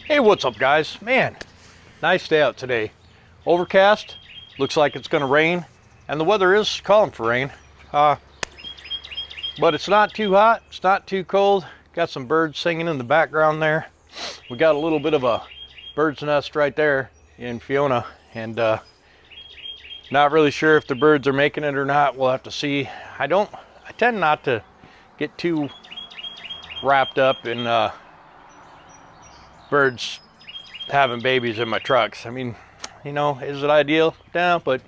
Hey, what's up guys? Man, nice day out today. Overcast, looks like it's gonna rain, and the weather is calling for rain. But it's not too hot, it's not too cold. Got some birds singing in the background there. We got a little bit of a bird's nest right there in Fiona, and not really sure if the birds are making it or not. We'll have to see. I tend not to get too wrapped up in birds having babies in my trucks. I mean, you know, is it ideal? No, but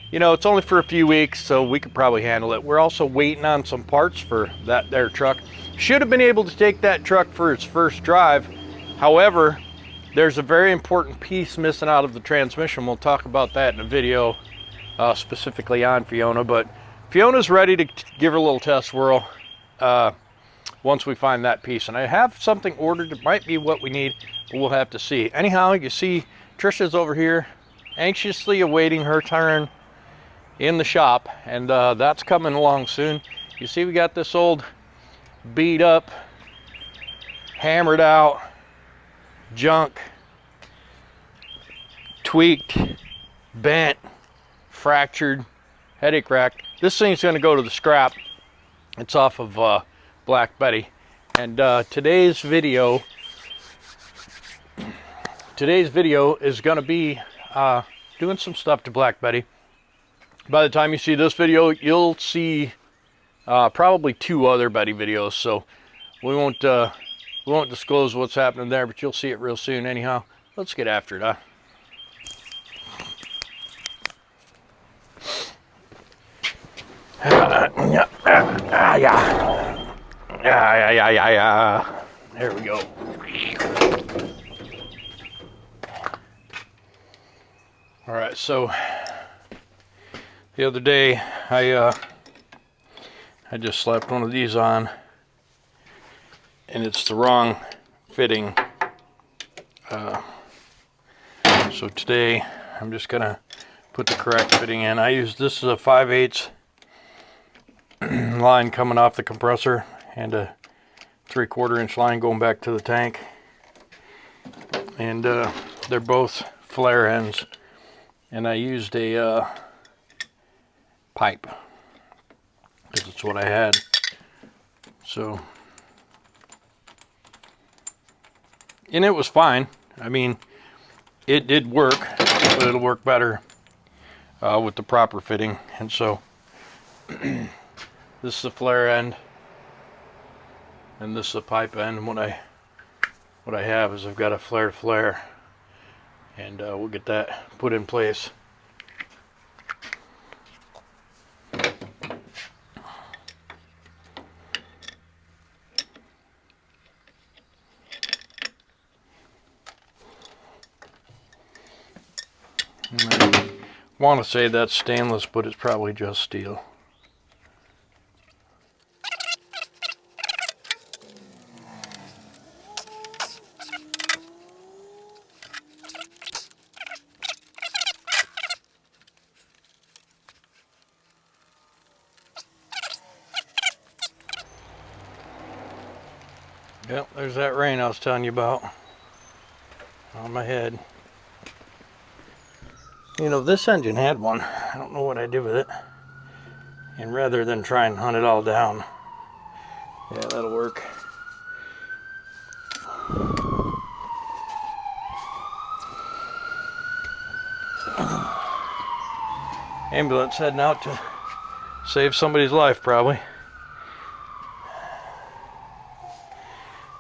you know, it's only for a few weeks, so we could probably handle it. We're also waiting on some parts for that there truck. Should have been able to take that truck for its first drive. However, there's a very important piece missing out of the transmission. We'll talk about that in a video specifically on Fiona, but Fiona's ready to give her a little test whirl once we find that piece. And I have something ordered. It might be what we need, but we'll have to see. Anyhow, you see Trisha's over here anxiously awaiting her turn in the shop, and that's coming along soon. You see we got this old beat up, hammered out, junk, tweaked, bent, fractured, headache rack. This thing's going to go to the scrap. It's off of Black Betty, and today's video is going to be doing some stuff to Black Betty. By the time you see this video, you'll see probably 2 other Betty videos, so we won't disclose what's happening there, but you'll see it real soon. Anyhow, let's get after it, huh? Yeah. There we go. All right, so the other day I just slapped one of these on, and it's the wrong fitting. So today I'm just gonna put the correct fitting in. This is a 5/8 line coming off the compressor and a 3/4 inch line going back to the tank, and they're both flare ends, and I used a pipe because it's what I had. So, and it was fine. I mean, it did work, but it'll work better with the proper fitting. And so this is the flare end, and this is the pipe end. And what I have is I've got a flare to flare, and we'll get that put in place. I want to say that's stainless, but it's probably just steel. Yep, there's that rain I was telling you about on my head. You know, this engine had one. I don't know what I did with it. And rather than try and hunt it all down, yeah, that'll work. Ambulance heading out to save somebody's life, probably.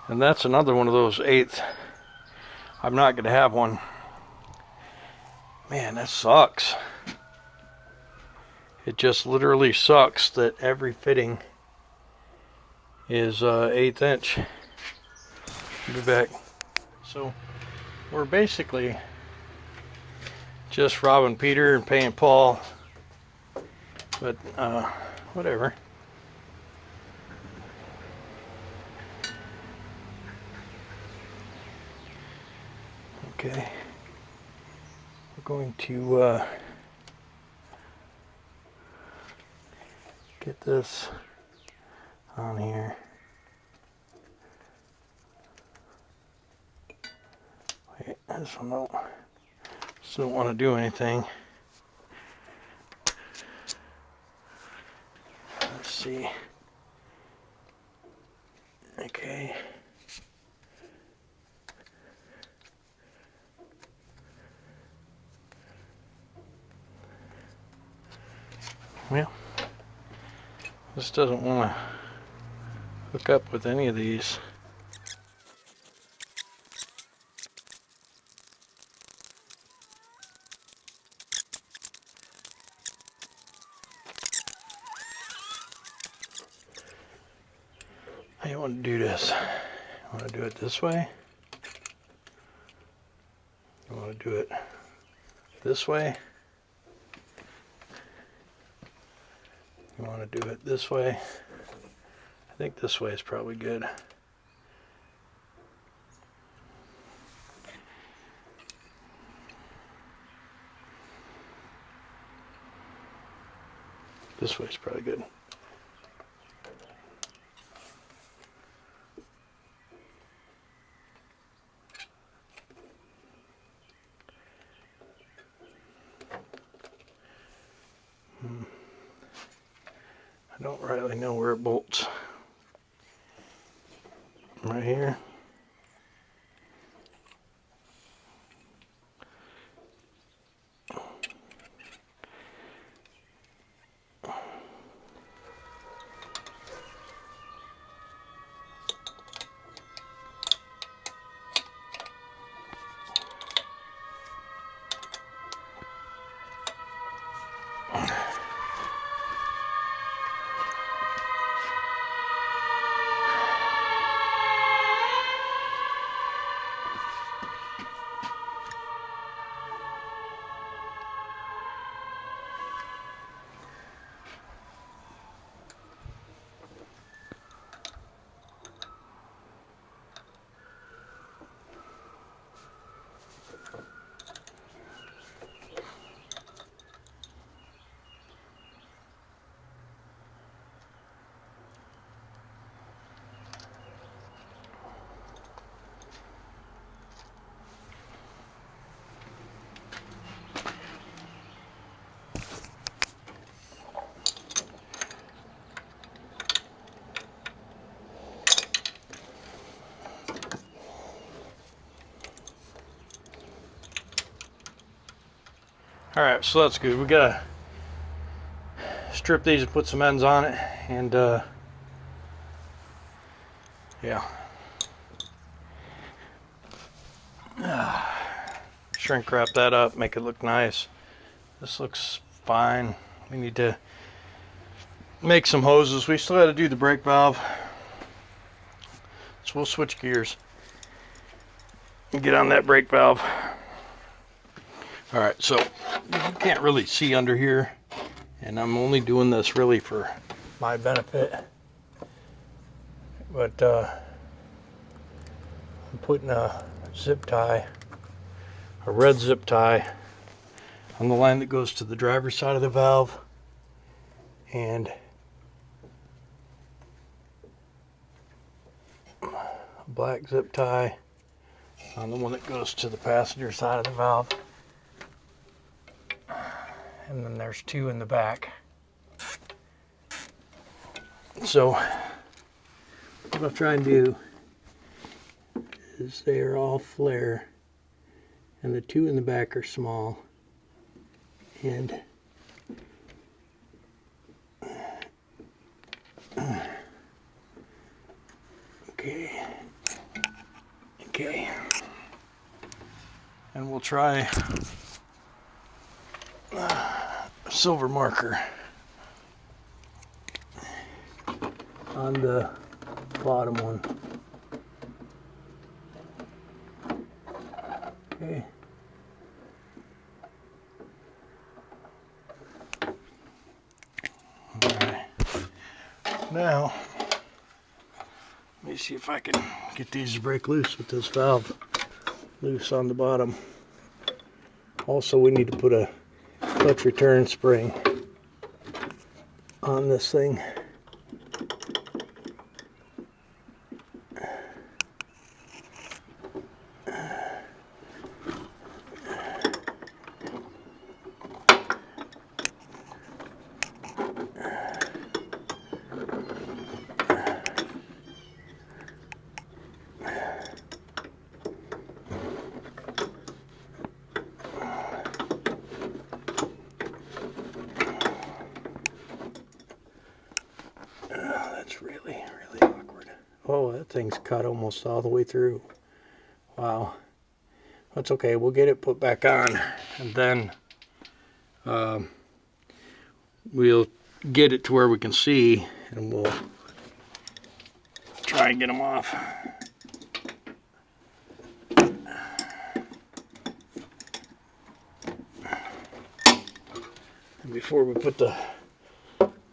And that's another one of those 8th. I'm not going to have one. Man, that sucks. It just literally sucks that every fitting is 1/8 inch. I'll be back. So we're basically just robbing Peter and paying Paul, but whatever. Okay, we're going to get this on here. Okay, this one still don't want to do anything. Let's see. Okay. Well, this doesn't want to hook up with any of these. How you want to do this? You want to do it this way? You want to do it this way? You want to do it this way? I think this way is probably good. This way is probably good. I don't really know where it bolts. Right here. All right, so that's good. We gotta strip these and put some ends on it, and yeah, shrink wrap that up, make it look nice. This looks fine. We need to make some hoses. We still got to do the brake valve, so we'll switch gears and get on that brake valve. All right, so you can't really see under here, and I'm only doing this really for my benefit, but I'm putting a zip tie, a red zip tie, on the line that goes to the driver's side of the valve, and a black zip tie on the one that goes to the passenger side of the valve. And then there's two in the back. So what I'll try and do is they are all flare, and the two in the back are small. And okay, and we'll try silver marker on the bottom one. Okay. All right. Now, let me see if I can get these to break loose with this valve loose on the bottom. Also, we need to put a clutch return spring on this thing. thing's cut almost all the way through. Wow. That's okay. We'll get it put back on, and then we'll get it to where we can see, and we'll try and get them off. And before we put the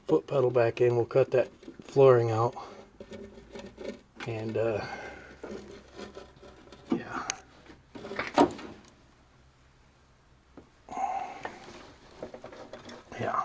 foot pedal back in, we'll cut that flooring out. And yeah. Yeah.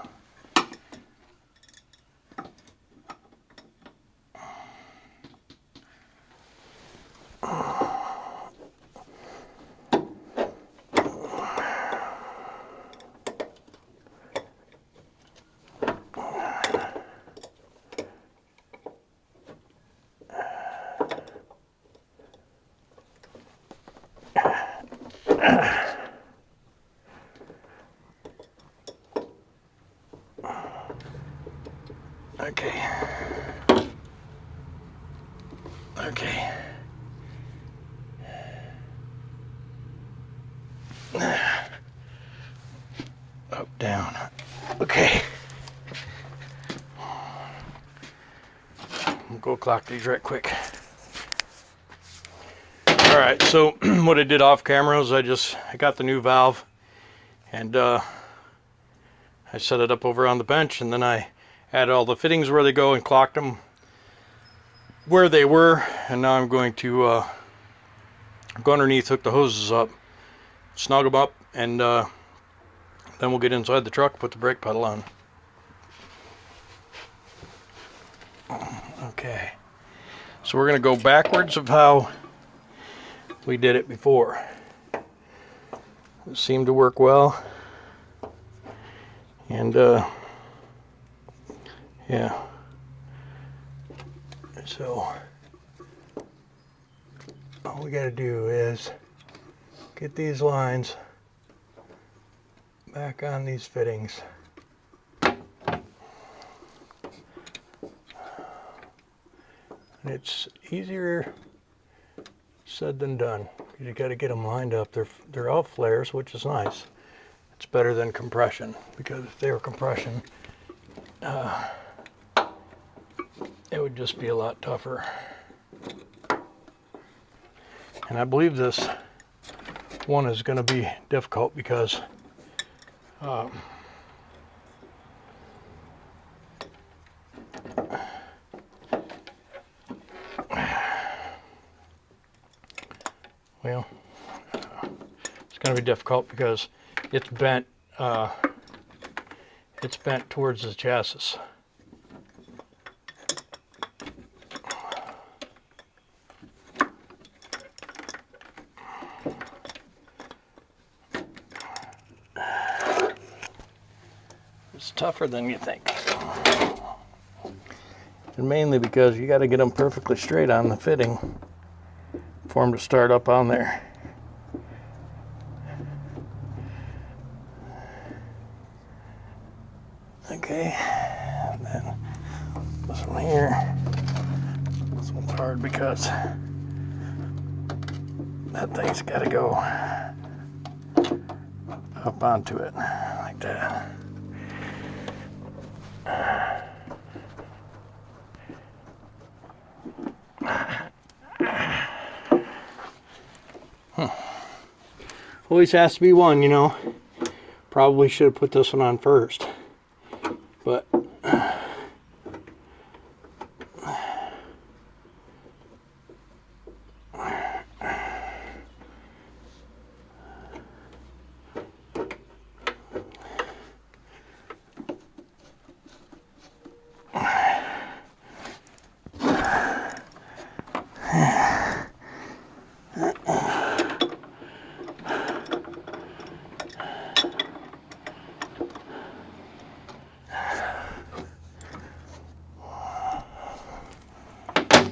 Okay. Okay. Up, down. Okay. We'll go clock these right quick. All right, so what I did off camera is I got the new valve, and I set it up over on the bench, and then I added all the fittings where they go and clocked them where they were. And now I'm going to go underneath, hook the hoses up, snug them up, and then we'll get inside the truck, put the brake pedal on. Okay, so we're going to go backwards of how we did it before. It seemed to work well, and yeah, so all we got to do is get these lines back on these fittings. And it's easier said than done. You got to get them lined up. They're all flares, which is nice. It's better than compression, because if they were compression, it would just be a lot tougher. And I believe this one is going to be difficult because well, it's going to be difficult because it's bent. It's bent towards the chassis. It's tougher than you think. And mainly because you got to get them perfectly straight on the fitting for them to start up on there. Okay, and then this one here. This one's hard because that thing's got to go up onto it like that. Always has to be one, you know. Probably should have put this one on first, but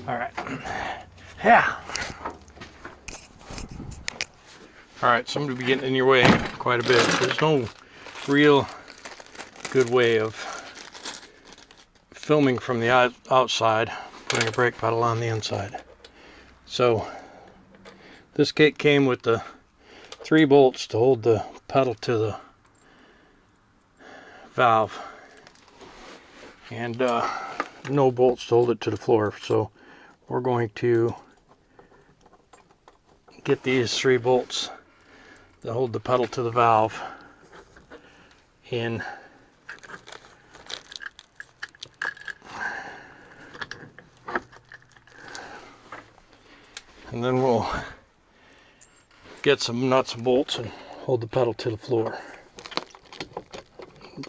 all right. Yeah. All right, so I'm going to be getting in your way quite a bit. There's no real good way of filming from the outside, putting a brake pedal on the inside. So this kit came with the 3 bolts to hold the pedal to the valve, and no bolts to hold it to the floor. So we're going to get these 3 bolts that hold the pedal to the valve in. And then we'll get some nuts and bolts and hold the pedal to the floor.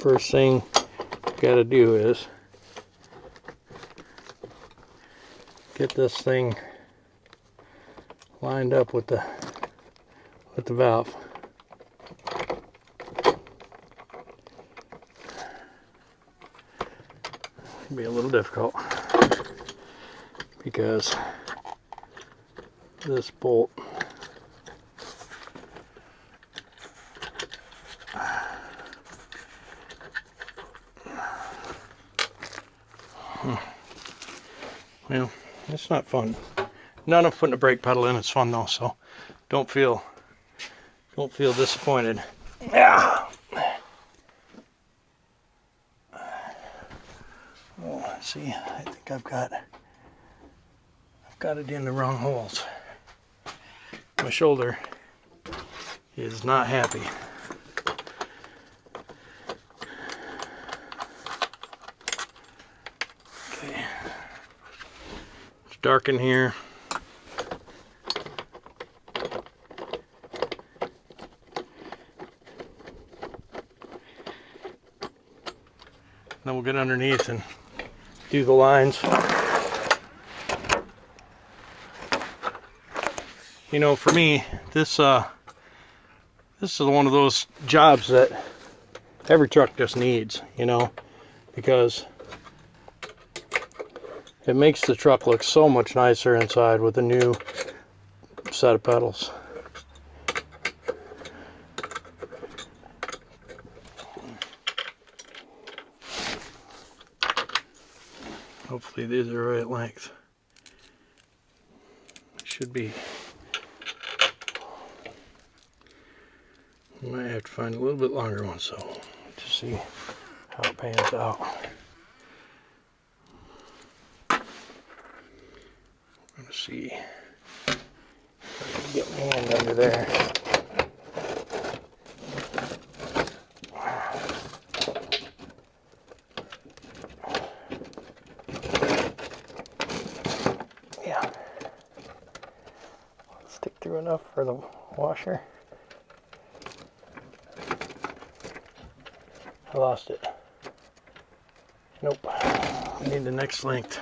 First thing you gotta do is get this thing lined up with the valve. It'll be a little difficult because this bolt well, it's not fun. None of putting a brake pedal in is fun though, so don't feel disappointed. Yeah. Oh, see, I think I've got it in the wrong holes. My shoulder is not happy. Okay. It's dark in here. Then we'll get underneath and do the lines. You know, for me, this is one of those jobs that every truck just needs, you know, because it makes the truck look so much nicer inside with a new set of pedals. Hopefully these are the right length. Should be. Might have to find a little bit longer one, so to see how it pans out. I'm gonna see if I can get my hand under there. Yeah, stick through enough for the washer. I lost it. Nope. I need the next length.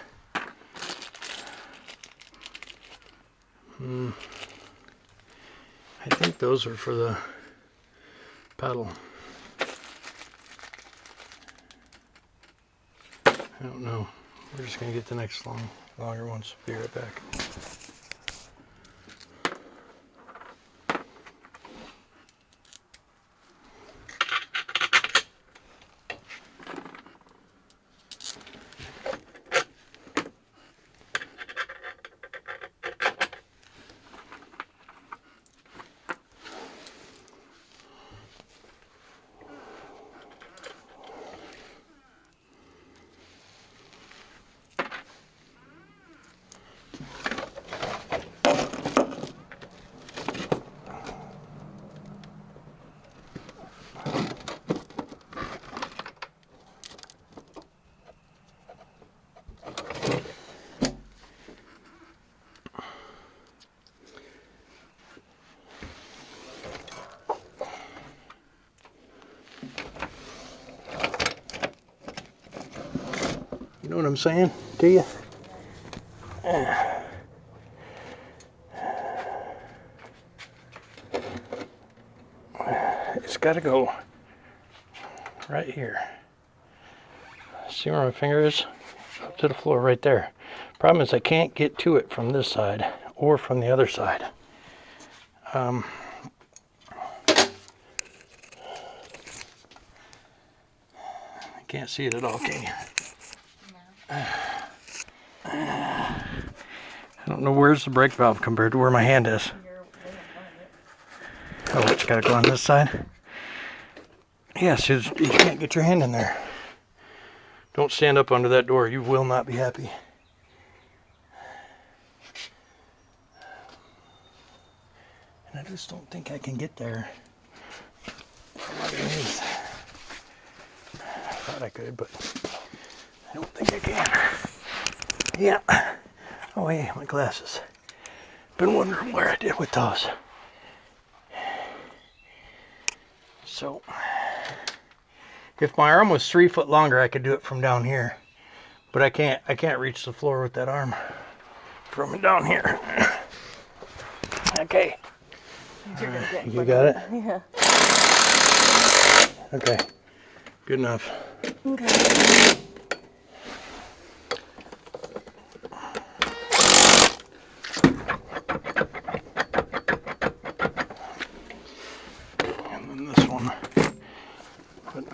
I think those are for the pedal. I don't know. We're just gonna get the next longer ones. Be right back. You know what I'm saying to you? It's got to go right here. See where my finger is? Up to the floor right there. Problem is I can't get to it from this side or from the other side. I can't see it at all, can you? I don't know where's the brake valve compared to where my hand is. Oh, it's gotta go on this side. Yeah, so you can't get your hand in there. Don't stand up under that door. You will not be happy. And I just don't think I can get there from underneath. I thought I could, but I don't think I can. Yeah. Oh, hey, my glasses. Been wondering where I did with those. So, if my arm was 3 foot longer, I could do it from down here. But I can't reach the floor with that arm from down here. Okay. You got it? Yeah. Okay. Good enough. Okay.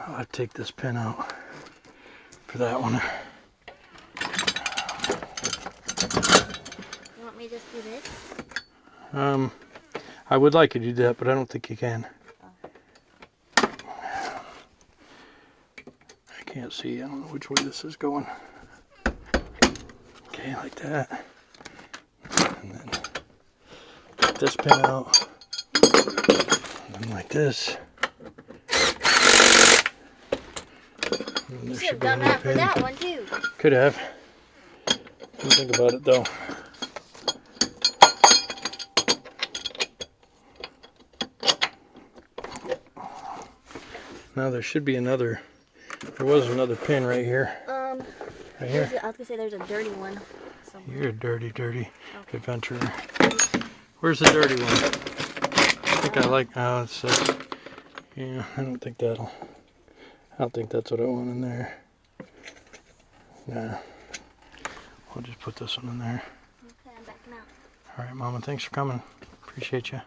I'll take this pin out for that one. You want me to just do this? I would like you to do that, but I don't think you can. Oh. I can't see. I don't know which way this is going. Okay, like that. And then take this pin out. And then like this. You should have done that for that one too. Could have. Didn't think about it though. Now there should be another. There was another pin right here. Right here. I was gonna say there's a dirty one somewhere. You're a dirty adventurer. Where's the dirty one? I think I like. Oh, it says. Yeah, I don't think that'll. I don't think that's what I want in there. Nah. I'll just put this one in there. Okay, I'm backing out. Alright, Mama, thanks for coming. Appreciate you.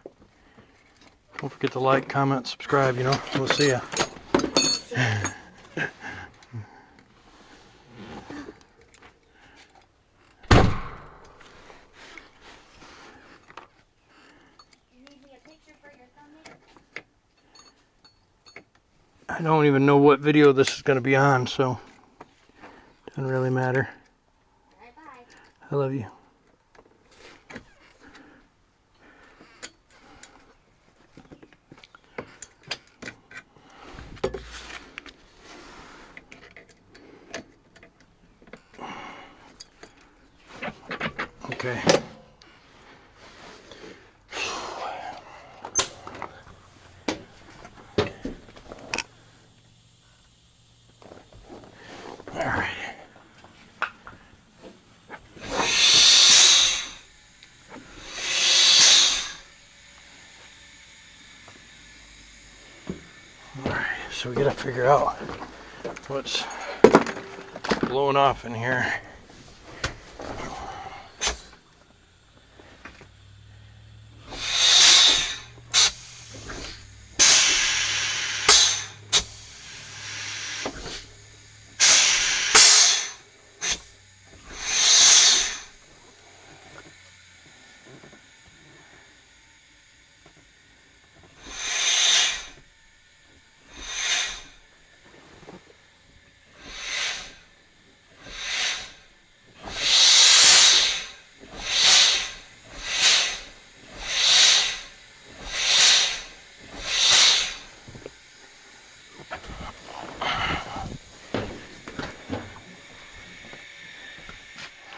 Don't forget to like, comment, subscribe, you know. We'll see ya. I don't even know what video this is going to be on, so it doesn't really matter. Bye-bye. I love you. Okay. All right. All right, so we gotta figure out what's blowing off in here.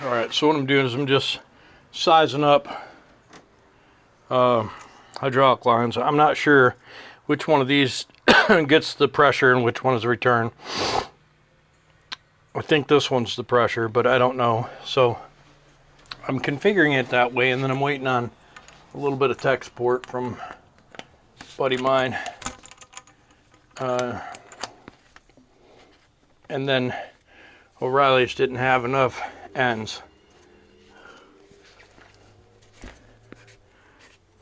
Alright, so what I'm doing is I'm just sizing up hydraulic lines. I'm not sure which one of these gets the pressure and which one is the return. I think this one's the pressure, but I don't know. So I'm configuring it that way, and then I'm waiting on a little bit of tech support from a buddy of mine. And then O'Reilly's didn't have enough ends.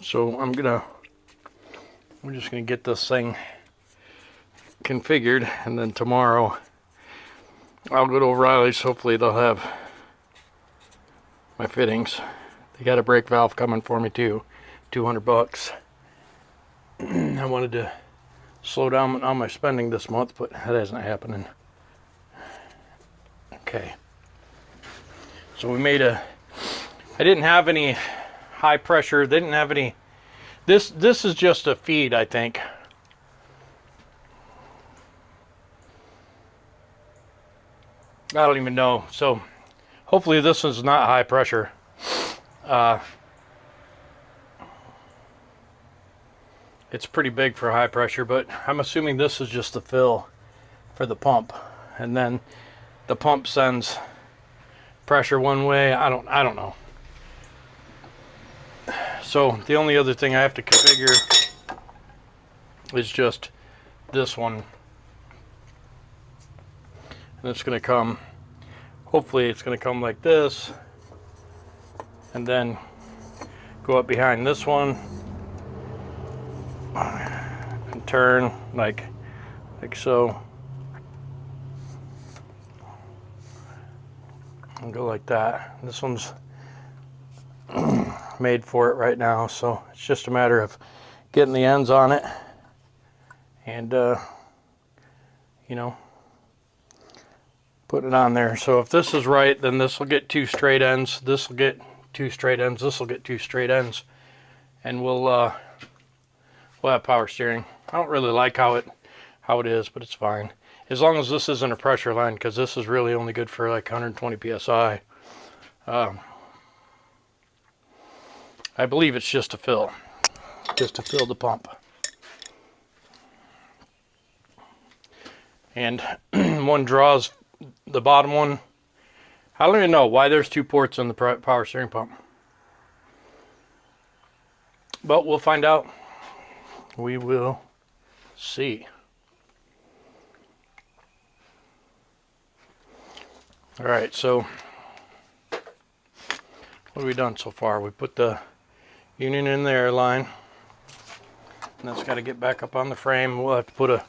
So we're just gonna get this thing configured, and then tomorrow I'll go to O'Reilly's. Hopefully they'll have my fittings I got a brake valve coming for me too, $200. I wanted to slow down on my spending this month, but that isn't happening. Okay. So we made I didn't have any high pressure. They didn't have any. This is just a feed, I think. I don't even know. So hopefully this is not high pressure. It's pretty big for high pressure, but I'm assuming this is just the fill for the pump, and then the pump sends pressure one way. I don't know. So the only other thing I have to configure is just this one. And it's going to come, hopefully it's going to come like this, and then go up behind this one and turn like so, and go like that. This one's made for it right now, so it's just a matter of getting the ends on it and you know, put it on there. So if this is right, then this will get 2 straight ends, this will get 2 straight ends, this will get 2 straight ends, and we'll have power steering. I don't really like how it is, but it's fine as long as this isn't a pressure line, because this is really only good for like 120 psi. I believe it's just to fill the pump. And one draws the bottom one. I don't even know why there's 2 ports in the power steering pump, but we'll find out. We will see. All right, so what have we done so far? We put the union in the air line, and that's got to get back up on the frame. We'll have to put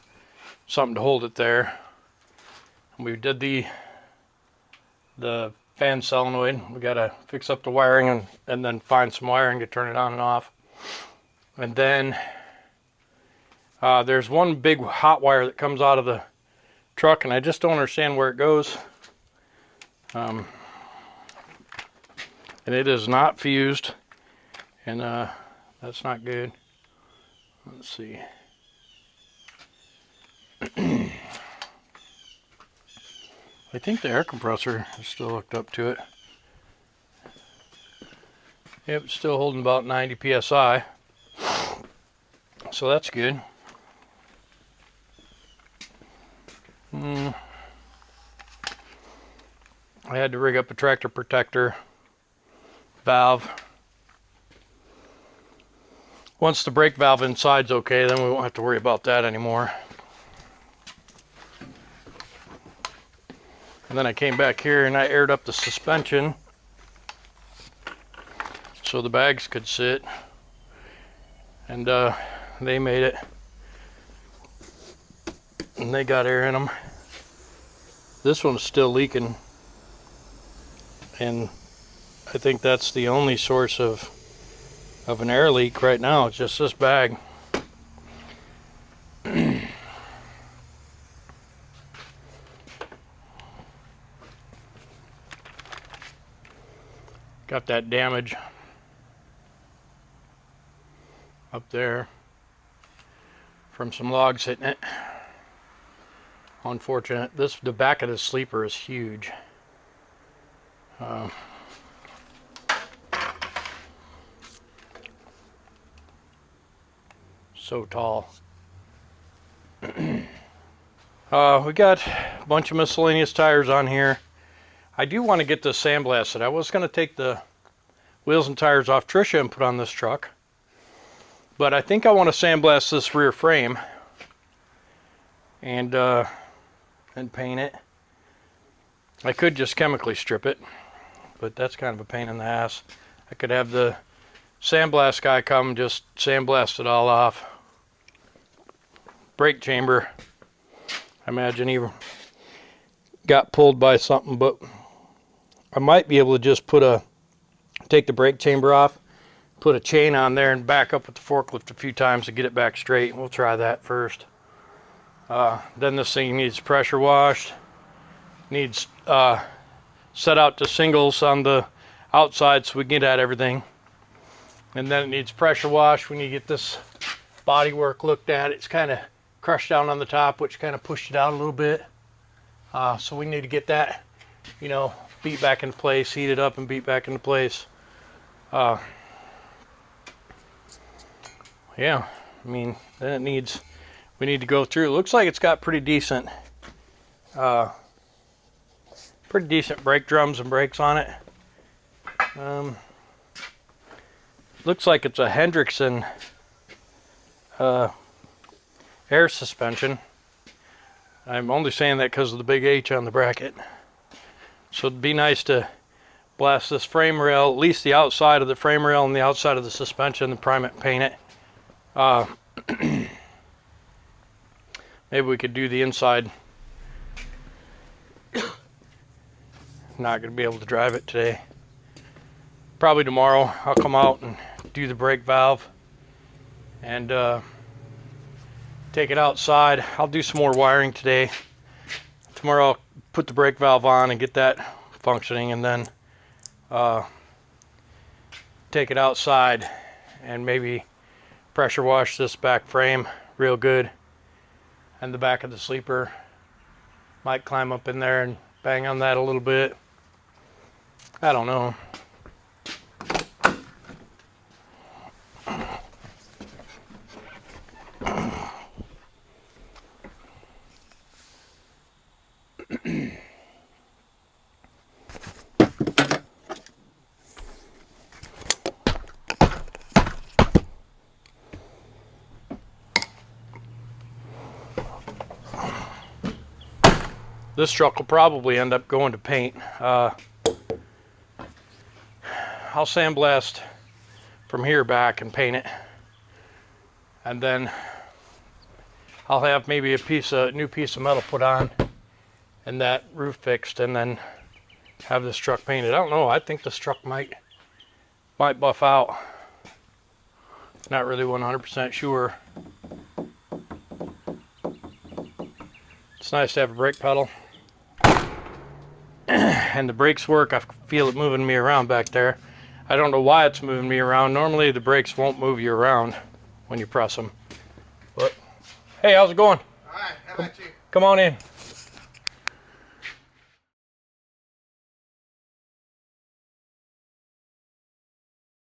something to hold it there. We did the fan solenoid. We got to fix up the wiring and then find some wiring to turn it on and off. And then there's one big hot wire that comes out of the truck, and I just don't understand where it goes. And it is not fused, and that's not good. Let's see. I think the air compressor is still hooked up to it. Yep, it's still holding about 90 psi. So that's good. I had to rig up a tractor protector valve. Once the brake valve inside's okay, then we won't have to worry about that anymore. And then I came back here and I aired up the suspension so the bags could sit, and they made it, and they got air in them. This one's still leaking, and I think that's the only source of an air leak right now. It's just this bag. Got that damage up there from some logs hitting it. Unfortunate. The back of this sleeper is huge. So tall. We got a bunch of miscellaneous tires on here. I do want to get this sandblasted. I was going to take the wheels and tires off Trisha and put on this truck, but I think I want to sandblast this rear frame and paint it. I could just chemically strip it, but that's kind of a pain in the ass. I could have the sandblast guy come just sandblast it all off. Brake chamber, I imagine he got pulled by something, but I might be able to just put a take the brake chamber off, put a chain on there, and back up with the forklift a few times to get it back straight. We'll try that first. Then this thing needs pressure washed. Needs set out to singles on the outside so we can get at everything. And then it needs pressure wash. We need to get this bodywork looked at. It's kind of crushed down on the top, which kind of pushed it out a little bit. So we need to get that, you know, beat back into place, heat it up and beat back into place. Yeah, I mean, then we need to go through. It looks like it's got pretty decent brake drums and brakes on it. Looks like it's a Hendrickson air suspension. I'm only saying that because of the big H on the bracket. So it'd be nice to blast this frame rail, at least the outside of the frame rail and the outside of the suspension, and prime it and paint it. Maybe we could do the inside. Not going to be able to drive it today. Probably tomorrow I'll come out and do the brake valve and take it outside. I'll do some more wiring today. Tomorrow I'll put the brake valve on and get that functioning, and then take it outside and maybe pressure wash this back frame real good, and the back of the sleeper. Might climb up in there and bang on that a little bit. I don't know. This truck will probably end up going to paint. I'll sandblast from here back and paint it, and then I'll have maybe a new piece of metal put on and that roof fixed, and then have this truck painted. I don't know, I think this truck might buff out. Not really 100% sure. It's nice to have a brake pedal. And the brakes work. I feel it moving me around back there. I don't know why it's moving me around. Normally the brakes won't move you around when you press them. But hey, how's it going? All right, how about you? Come on in.